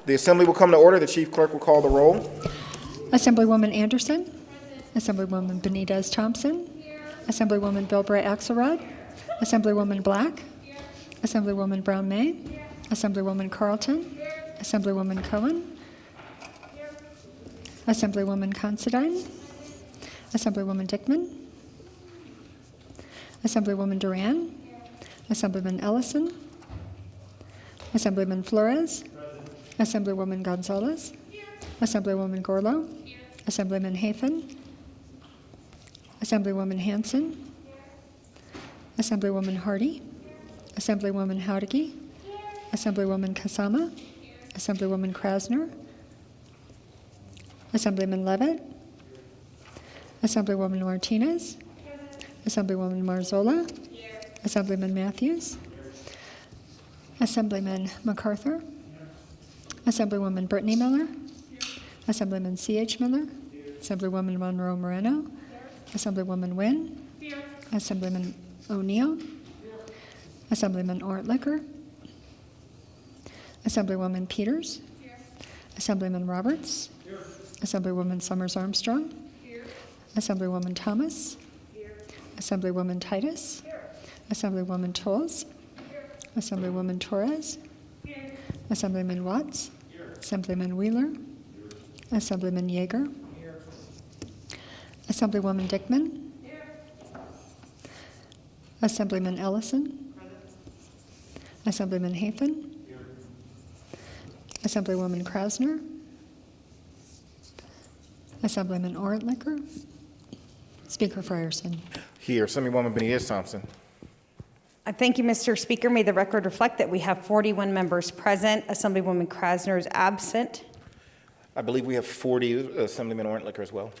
The assembly will come to order. The chief clerk will call the roll. Assemblywoman Anderson. Assemblywoman Benitez Thompson. Assemblywoman Bilbray Axelrod. Assemblywoman Black. Assemblywoman Brown May. Assemblywoman Carlton. Assemblywoman Cohen. Assemblywoman Considine. Assemblywoman Dickman. Assemblywoman Duran. Assemblyman Ellison. Assemblyman Flores. Assemblywoman Gonzalez. Assemblywoman Gorlow. Assemblyman Hafen. Assemblywoman Hanson. Assemblywoman Hardy. Assemblywoman Howdigi. Assemblywoman Kasama. Assemblywoman Krasner. Assemblyman Levitt. Assemblywoman Martinez. Assemblywoman Marzola. Assemblyman Matthews. Assemblyman MacArthur. Assemblywoman Brittany Miller. Assemblyman C.H. Miller. Assemblywoman Monroe Moreno. Assemblywoman Wynn. Assemblyman O'Neill. Assemblyman Ortlicker. Assemblywoman Peters. Assemblyman Roberts. Assemblywoman Summers Armstrong. Assemblywoman Thomas. Assemblywoman Titus. Assemblywoman Tolles. Assemblywoman Torres. Assemblyman Watts. Assemblyman Wheeler. Assemblyman Yeager. Assemblywoman Dickman. Assemblyman Ellison. Assemblyman Hafen. Assemblywoman Krasner. Assemblyman Ortlicker. Speaker Frierson. Here. Assemblywoman Benitez Thompson. Thank you, Mr. Speaker. May the record reflect that we have 41 members present. Assemblywoman Krasner is absent. I believe we have 40 Assemblyman Ortlicker as well.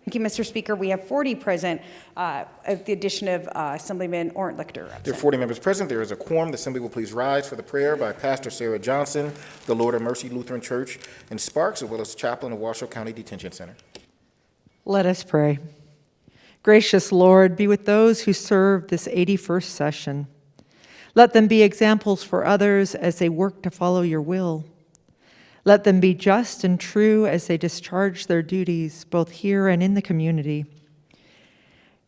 Thank you, Mr. Speaker. We have 40 present, with the addition of Assemblyman Ortlicker. There are 40 members present. There is a quorum. The assembly will please rise for the prayer by Pastor Sarah Johnson, the Lord of Mercy Lutheran Church in Sparks, as well as chaplain of Washoe County Detention Center. Let us pray. Gracious Lord, be with those who serve this 81st session. Let them be examples for others as they work to follow your will. Let them be just and true as they discharge their duties, both here and in the community.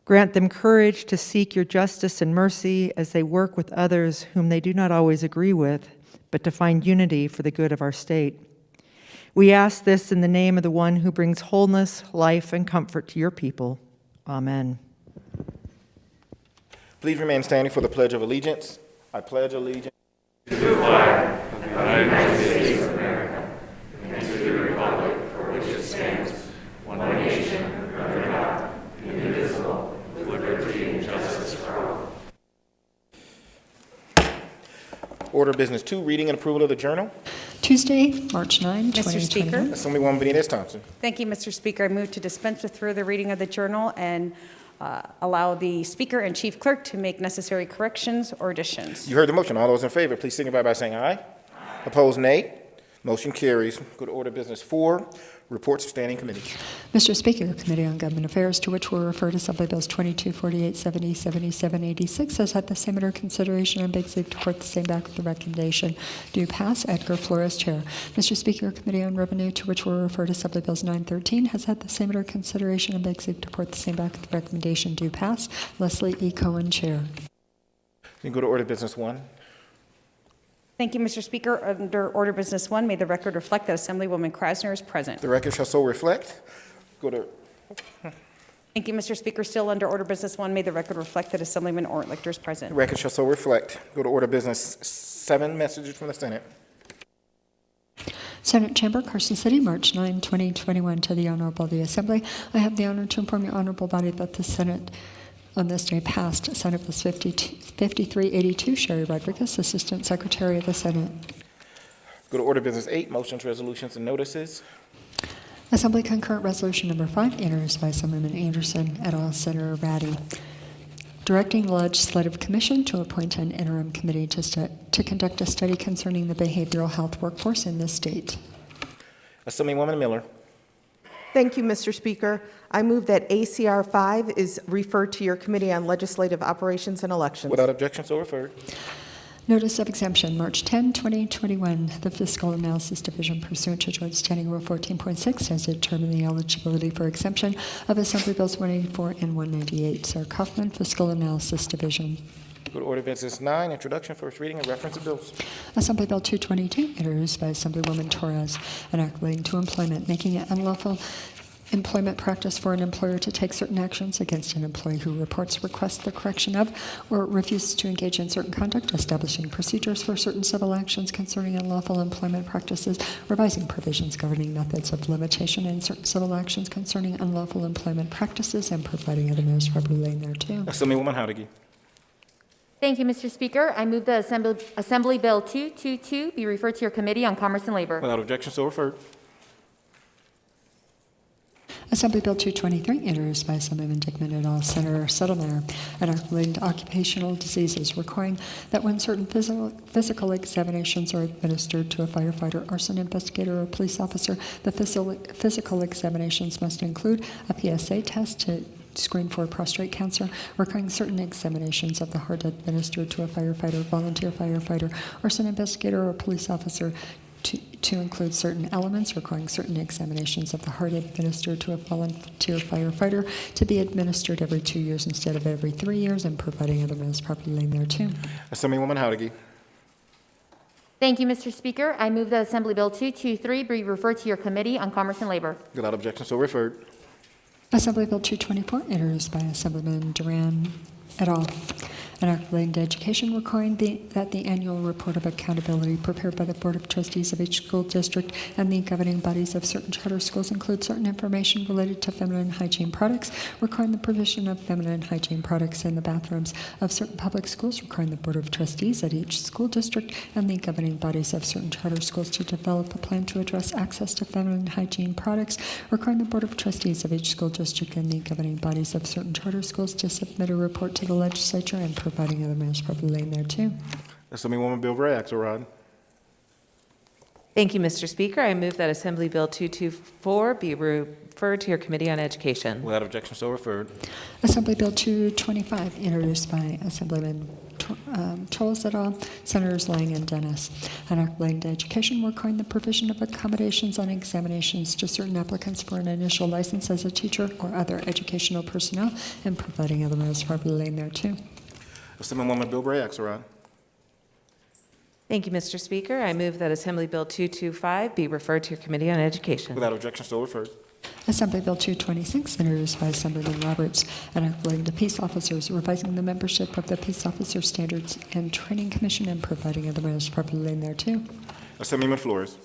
Grant them courage to seek your justice and mercy as they work with others whom they do not always agree with, but to find unity for the good of our state. We ask this in the name of the one who brings wholeness, life, and comfort to your people. Amen. Please remain standing for the Pledge of Allegiance. I pledge allegiance to the flag of the United States of America and to the republic for which it stands, one nation, under God, indivisible, with liberty and justice for all. Order of Business 2, reading and approval of the journal. Tuesday, March 9, Mr. Speaker. 2021. Assemblywoman Benitez Thompson. Thank you, Mr. Speaker. I move to dispense with further reading of the journal and allow the Speaker and Chief Clerk to make necessary corrections or additions. You heard the motion. All those in favor, please signify by saying aye. Opposed, nay. Motion carries. Go to Order of Business 4, reports of standing committees. Mr. Speaker, Committee on Government Affairs, to which will refer to Assembly Bills 22, 48, 70, 77, 86, has had the same under consideration and begs leave to report the same back with the recommendation. Do pass. Edgar Flores, Chair. Mr. Speaker, Committee on Revenue, to which will refer to Assembly Bills 913, has had the same under consideration and begs leave to report the same back with the recommendation. Do pass. Leslie E. Cohen, Chair. You can go to Order of Business 1. Thank you, Mr. Speaker. Under Order Business 1, may the record reflect that Assemblywoman Krasner is present. The record shall so reflect. Go to Thank you, Mr. Speaker. Still under Order Business 1, may the record reflect that Assemblyman Ortlicker is present. the record shall so reflect. Go to Order of Business 7, messages from the Senate. Senate Chamber, Carson City, March 9, 2021. To the Honorable the Assembly. I have the honor to inform your Honorable Body that the Senate on this day passed Senate Bill 5382, Sherry Rodriguez, Assistant Secretary of the Senate. Go to Order of Business 8, motions, resolutions, and notices. Assembly Concurrent Resolution Number 5, introduced by Assemblyman Anderson et al., Senator Ratty, directing the Legislative Commission to appoint an interim committee to conduct a study concerning the behavioral health workforce in this state. Assemblywoman Miller. Thank you, Mr. Speaker. I move that ACR 5 is referred to your Committee on Legislative Operations and Elections. Without objection, so referred. Notice of exemption, March 10, 2021. The Fiscal Analysis Division, pursuant to Joint Standing Rule 14.6, has determined the eligibility for exemption of Assembly Bills 184 and 198. Sarah Kaufman, Fiscal Analysis Division. Go to Order of Business 9, Introduction, First Reading, and Reference of Bills. Assembly Bill 222, introduced by Assemblywoman Torres, an act relating to employment, making it unlawful employment practice for an employer to take certain actions against an employee who reports, requests the correction of, or refuses to engage in certain conduct, establishing procedures for certain civil actions concerning unlawful employment practices, revising provisions governing methods of limitation in certain civil actions concerning unlawful employment practices, and providing other measures relating thereto. Assemblywoman Howdy. Thank you, Mr. Speaker. I move the Assembly Bill 222 be referred to your Committee on Commerce and Labor. Without objection, so referred. Assembly Bill 223, introduced by Assemblyman Dickman et al., Senator Settlemeyer, an act relating to occupational diseases, requiring that when certain physical examinations are administered to a firefighter, arson investigator, or police officer, the physical examinations must include a PSA test to screen for prostate cancer, requiring certain examinations of the heart administered to a firefighter, volunteer firefighter, arson investigator, or police officer, to include certain elements, requiring certain examinations of the heart administered to a volunteer firefighter to be administered every 2 years instead of every 3 years, and providing other measures properly named thereto. Assemblywoman Howdy. Thank you, Mr. Speaker. I move the Assembly Bill 223 be referred to your Committee on Commerce and Labor. Without objection, so referred. Assembly Bill 224, introduced by Assemblyman Duran et al., an act relating to education, requiring that the annual report of accountability prepared by the Board of Trustees of each school district and the governing bodies of certain charter schools include certain information related to feminine hygiene products, requiring the provision of feminine hygiene products in the bathrooms of certain public schools, requiring the Board of Trustees at each school district and the governing bodies of certain charter schools to develop a plan to address access to feminine hygiene products, requiring the Board of Trustees of each school district and the governing bodies of certain charter schools to submit a report to the legislature, and providing other measures properly named thereto. Assemblywoman Bilbray Axelrod. Thank you, Mr. Speaker. I move that Assembly Bill 224 be referred to your Committee on Education. Without objection, so referred. Assembly Bill 225, introduced by Assemblyman Trolls et al., Senators Lang and Dennis, an act relating to education, requiring the provision of accommodations on examinations to certain applicants for an initial license as a teacher or other educational personnel, and providing other measures properly named thereto. Assemblywoman Bilbray Axelrod. Thank you, Mr. Speaker. I move that Assembly Bill 225 be referred to your Committee on Education. Without objection, so referred. Assembly Bill 226, introduced by Assemblyman Roberts, an act relating to peace officers, revising the membership of the Peace Officer Standards and Training Commission, and providing other measures properly named thereto. Assemblyman Flores.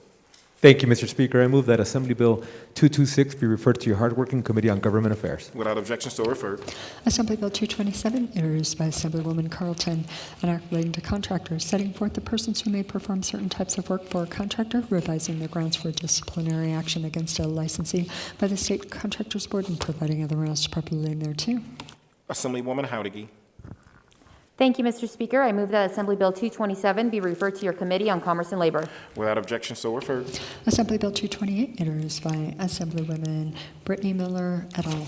Thank you, Mr. Speaker. I move that Assembly Bill 226 be referred to your hardworking Committee on Government Affairs. Without objection, so referred. Assembly Bill 227, introduced by Assemblywoman Carlton, an act relating to contractors, setting forth the persons who may perform certain types of work for a contractor, revising the grounds for disciplinary action against a licensee by the State Contractors Board, and providing other measures properly named thereto. Assemblywoman Howdy. Thank you, Mr. Speaker. I move that Assembly Bill 227 be referred to your Committee on Commerce and Labor. Without objection, so referred. Assembly Bill 228, introduced by Assemblywomen Brittany Miller et al.,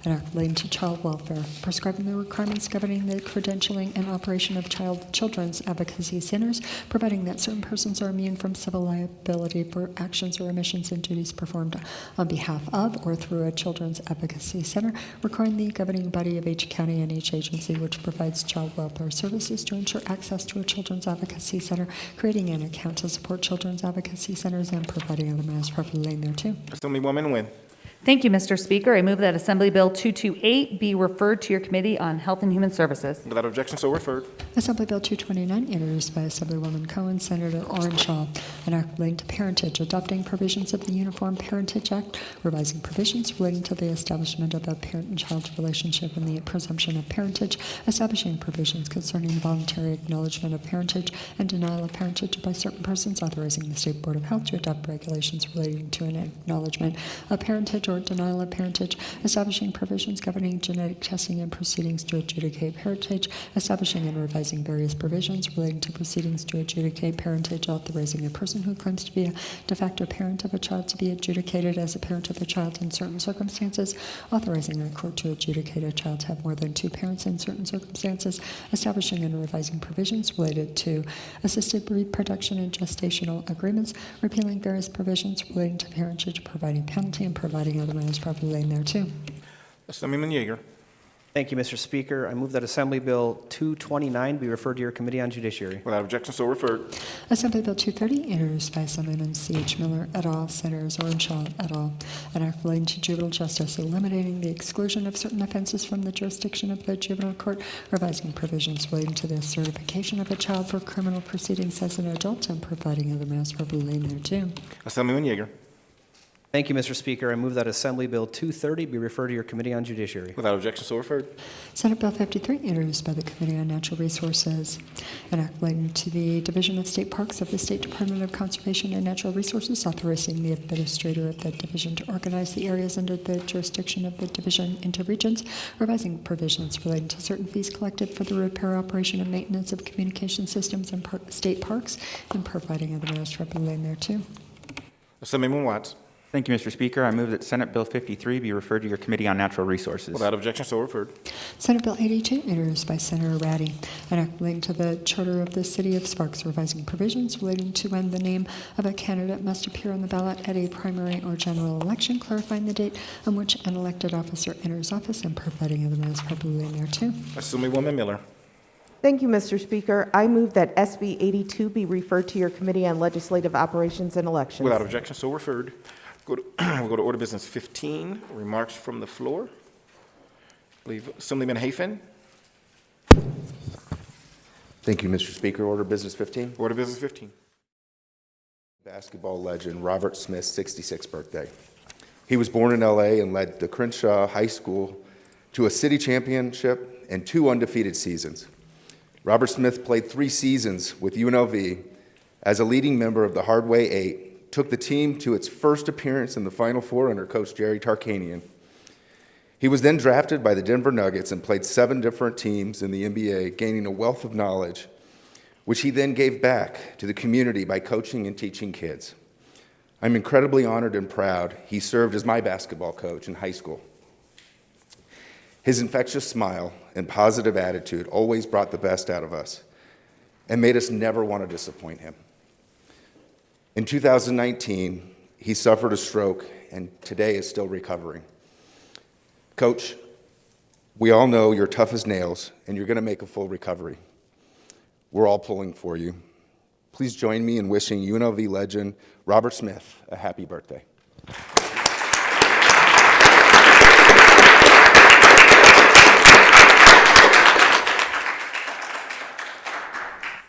an act relating to child welfare, prescribing the requirements governing the credentialing and operation of children's advocacy centers, providing that certain persons are immune from civil liability for actions or omissions and duties performed on behalf of or through a children's advocacy center, requiring the governing body of each county and each agency which provides child welfare services to ensure access to a children's advocacy center, creating an account to support children's advocacy centers, and providing other measures properly named thereto. Assemblywoman Nguyen. Thank you, Mr. Speaker. I move that Assembly Bill 228 be referred to your Committee on Health and Human Services. Without objection, so referred. Assembly Bill 229, introduced by Assemblywoman Cohen, Senator Orenshaw, an act relating to parentage, adopting provisions of the Uniform Parentage Act, revising provisions relating to the establishment of a parent and child relationship and the presumption of parentage, establishing provisions concerning the voluntary acknowledgement of parentage and denial of parentage by certain persons, authorizing the State Board of Health to adopt regulations relating to an acknowledgement of parentage or denial of parentage, establishing provisions governing genetic testing and proceedings to adjudicate parentage, establishing and revising various provisions relating to proceedings to adjudicate parentage, authorizing a person who claims to be a de facto parent of a child to be adjudicated as a parent of a child in certain circumstances, authorizing a court to adjudicate a child to have more than two parents in certain circumstances, establishing and revising provisions related to assisted reproduction and gestational agreements, repealing various provisions relating to parentage, providing penalty, and providing other matters properly laid thereto. Assemblyman Yeager. Thank you, Mr. Speaker. I move that Assembly Bill 229 be referred to your Committee on Judiciary. Without objection, so referred. Assembly Bill 230, introduced by Assemblyman C.H. Miller et al., Senators Orenshaw et al., an act relating to juvenile justice, eliminating the exclusion of certain offenses from the jurisdiction of the juvenile court, revising provisions relating to the certification of a child for criminal proceedings as an adult, and providing other matters properly laid thereto. Assemblyman Yeager. Thank you, Mr. Speaker. I move that Assembly Bill 230 be referred to your Committee on Judiciary. Without objection, so referred. Senate Bill 53, introduced by the Committee on Natural Resources, an act relating to the Division of State Parks of the State Department of Conservation and Natural Resources, authorizing the administrator of the division to organize the areas under the jurisdiction of the division into regions, revising provisions relating to certain fees collected for the repair, operation, and maintenance of communication systems in state parks, and providing other matters properly laid thereto. Assemblyman Watts. Thank you, Mr. Speaker. I move that Senate Bill 53 be referred to your Committee on Natural Resources. Without objection, so referred. Senate Bill 82, introduced by Senator Ratty, an act relating to the Charter of the City of Sparks, revising provisions relating to when the name of a candidate must appear on the ballot at a primary or general election, clarifying the date on which an elected officer enters office, and providing other matters properly laid thereto. Assemblywoman Miller. Thank you, Mr. Speaker. I move that SB 82 be referred to your Committee on Legislative Operations and Elections. Without objection, so referred. We'll go to Order Business 15, remarks from the floor. I believe Assemblyman Hafen. Thank you, Mr. Speaker. Order Business 15. Order Business 15. Basketball legend Robert Smith's 66th birthday. He was born in L.A. and led the Crenshaw High School to a city championship and 2 undefeated seasons. Robert Smith played 3 seasons with UNLV as a leading member of the Hardway 8, took the team to its first appearance in the Final Four under Coach Jerry Tarkanian. He was then drafted by the Denver Nuggets and played 7 different teams in the NBA, gaining a wealth of knowledge, which he then gave back to the community by coaching and teaching kids. I'm incredibly honored and proud he served as my basketball coach in high school. His infectious smile and positive attitude always brought the best out of us and made us never want to disappoint him. In 2019, he suffered a stroke and today is still recovering. Coach, we all know you're tough as nails and you're going to make a full recovery. We're all pulling for you. Please join me in wishing UNLV legend Robert Smith a happy birthday.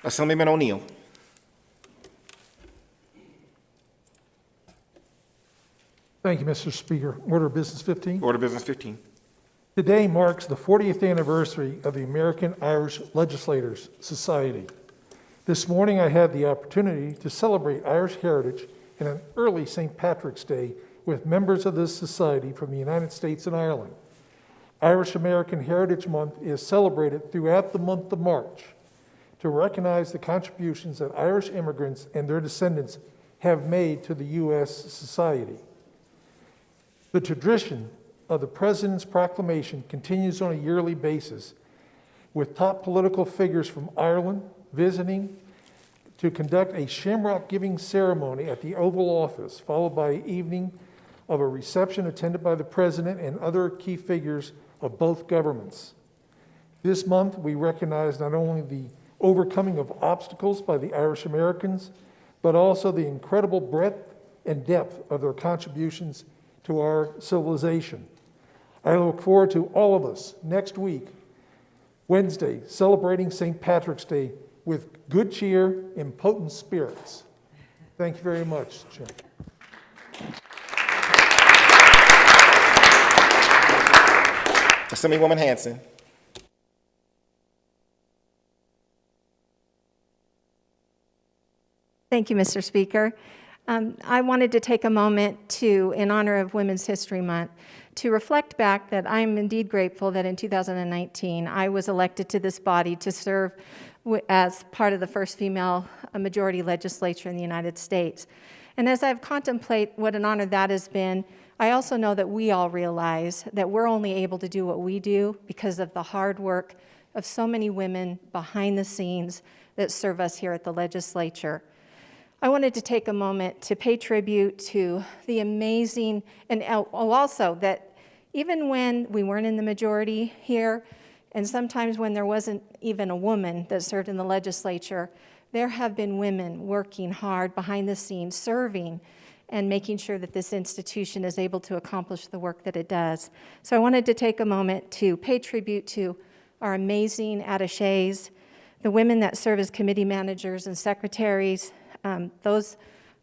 Assemblyman O'Neill. Thank you, Mr. Speaker. Order of Business 15. Order Business 15. Today marks the 40th anniversary of the American Irish Legislators Society. This morning I had the opportunity to celebrate Irish heritage in an early St. Patrick's Day with members of this society from the United States and Ireland. Irish American Heritage Month is celebrated throughout the month of March to recognize the contributions that Irish immigrants and their descendants have made to the U.S. society. The tradition of the President's proclamation continues on a yearly basis, with top political figures from Ireland visiting to conduct a shamrock giving ceremony at the Oval Office, followed by an evening of a reception attended by the President and other key figures of both governments. This month, we recognize not only the overcoming of obstacles by the Irish Americans, but also the incredible breadth and depth of their contributions to our civilization. I look forward to all of us next week, Wednesday, celebrating St. Patrick's Day with good cheer and potent spirits. Thank you very much, Chair. Assemblywoman Hanson. Thank you, Mr. Speaker. I wanted to take a moment to, in honor of Women's History Month, to reflect back that I'm indeed grateful that in 2019 I was elected to this body to serve as part of the first female majority legislature in the United States. And as I've contemplated what an honor that has been, I also know that we all realize that we're only able to do what we do because of the hard work of so many women behind the scenes that serve us here at the legislature. I wanted to take a moment to pay tribute to the amazing, and also that even when we weren't in the majority here, and sometimes when there wasn't even a woman that served in the legislature, there have been women working hard behind the scenes, serving and making sure that this institution is able to accomplish the work that it does. So I wanted to take a moment to pay tribute to our amazing attachés, the women that serve as committee managers and secretaries, those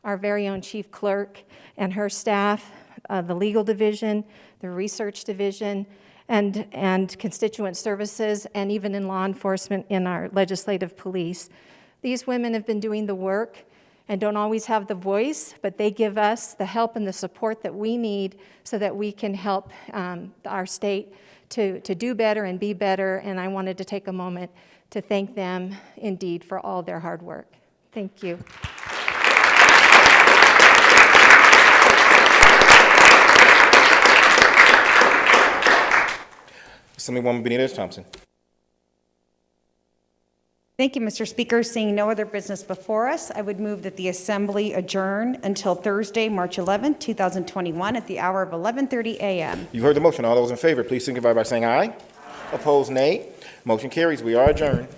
our very own chief clerk and her staff, the legal division, the research division, and constituent services, and even in law enforcement in our legislative police. These women have been doing the work and don't always have the voice, but they give us the help and the support that we need so that we can help our state to do better and be better, and I wanted to take a moment to thank them indeed for all their hard work. Thank you. Assemblywoman Benitez Thompson. Thank you, Mr. Speaker. Seeing no other business before us, I would move that the Assembly adjourn until Thursday, March 11, 2021, at the hour of 11:30 a.m. You heard the motion. All those in favor, please signify by saying aye. Opposed, nay. Motion carries. We are adjourned.